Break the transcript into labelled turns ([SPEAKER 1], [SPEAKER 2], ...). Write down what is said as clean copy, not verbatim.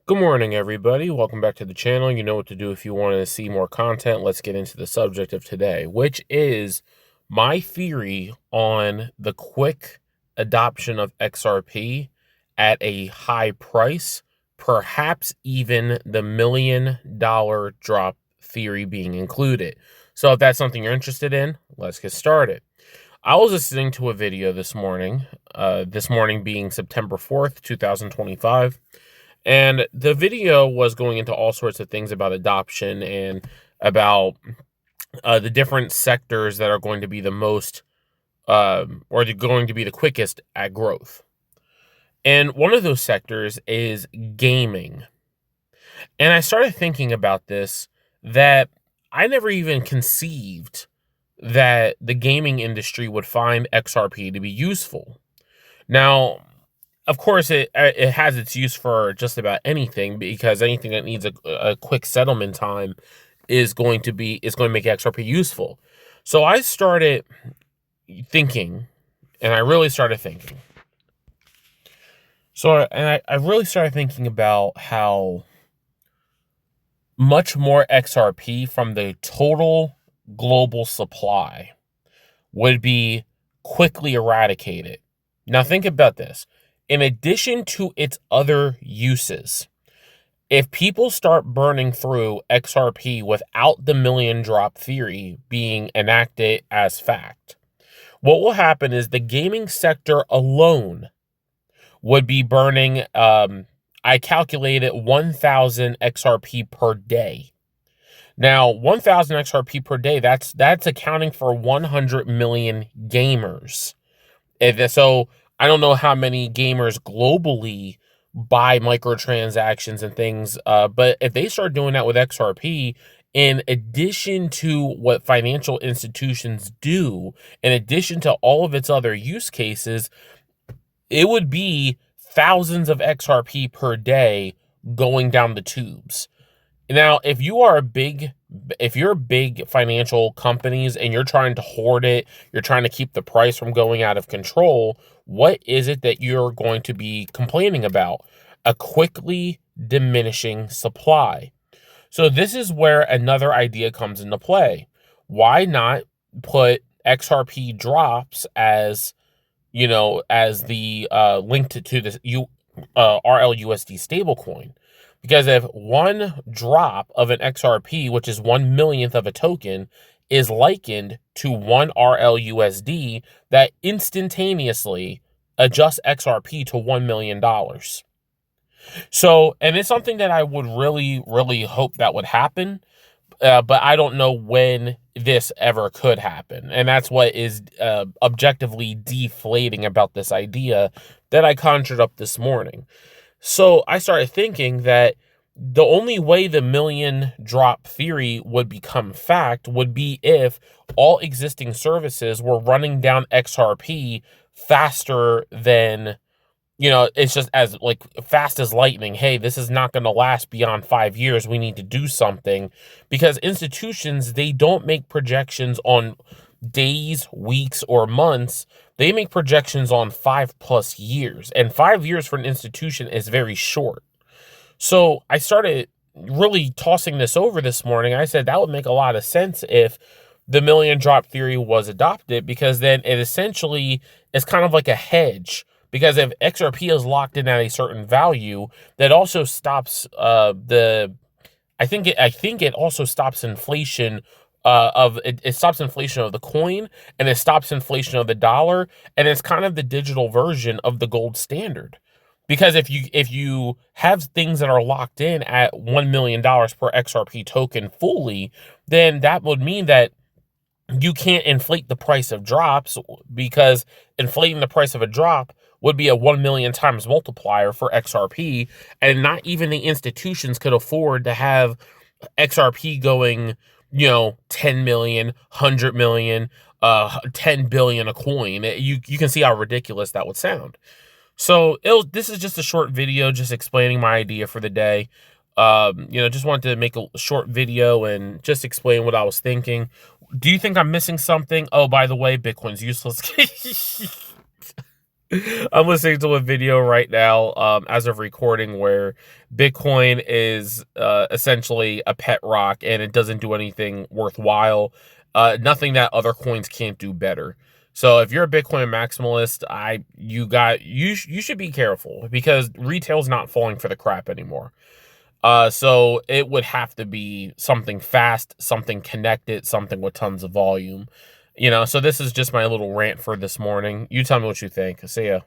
[SPEAKER 1] Good morning, everybody. Welcome back to the channel. You know what to do if you want to see more content. Let's get into the subject of today, which is my theory on the quick adoption of XRP at a high price, perhaps even the $1 million drop theory being included. So if that's something you're interested in, let's get started. I was listening to a video this morning being September 4th, 2025. And the video was going into all sorts of things about adoption and about the different sectors that are going to be the most, or they're going to be the quickest at growth. And one of those sectors is gaming. And I started thinking about this, that I never even conceived that the gaming industry would find XRP to be useful. Now, of course, it has its use for just about anything, because anything that needs a quick settlement time is going to make XRP useful. So I started thinking, and I really started thinking. I really started thinking about how much more XRP from the total global supply would be quickly eradicated. Now think about this. In addition to its other uses, if people start burning through XRP without the million drop theory being enacted as fact, what will happen is the gaming sector alone would be burning, I calculated 1,000 XRP per day. Now, 1,000 XRP per day, that's accounting for 100 million gamers. So I don't know how many gamers globally buy microtransactions and things, but if they start doing that with XRP, in addition to what financial institutions do, in addition to all of its other use cases, it would be thousands of XRP per day going down the tubes. Now, if you're big financial companies and you're trying to hoard it, you're trying to keep the price from going out of control, what is it that you're going to be complaining about? A quickly diminishing supply. So this is where another idea comes into play. Why not put XRP drops as, as the linked to this RLUSD stablecoin? Because if one drop of an XRP, which is 1/1,000,000th of a token, is likened to one RLUSD, that instantaneously adjusts XRP to $1 million. So, and it's something that I would really, really hope that would happen, but I don't know when this ever could happen. And that's what is objectively deflating about this idea that I conjured up this morning. So I started thinking that the only way the million drop theory would become fact would be if all existing services were running down XRP faster than, it's just as like fast as lightning. Hey, this is not going to last beyond 5 years. We need to do something, because institutions, they don't make projections on days, weeks, or months. They make projections on 5+ years, and 5 years for an institution is very short. So I started really tossing this over this morning. I said that would make a lot of sense if the million drop theory was adopted, because then it essentially is kind of like a hedge. Because if XRP is locked in at a certain value, that also stops I think it also stops inflation. It stops inflation of the coin, and it stops inflation of the dollar, and it's kind of the digital version of the gold standard. Because if you have things that are locked in at $1 million per XRP token fully, then that would mean that you can't inflate the price of drops, because inflating the price of a drop would be a 1 million times multiplier for XRP, and not even the institutions could afford to have XRP going, 10 million, 100 million, 10 billion a coin. You can see how ridiculous that would sound. So this is just a short video just explaining my idea for the day. Just wanted to make a short video and just explain what I was thinking. Do you think I'm missing something? Oh, by the way, Bitcoin's useless. I'm listening to a video right now, as of recording, where Bitcoin is essentially a pet rock and it doesn't do anything worthwhile. Nothing that other coins can't do better. So if you're a Bitcoin maximalist, you should be careful because retail's not falling for the crap anymore. So it would have to be something fast, something connected, something with tons of volume. So this is just my little rant for this morning. You tell me what you think. See ya.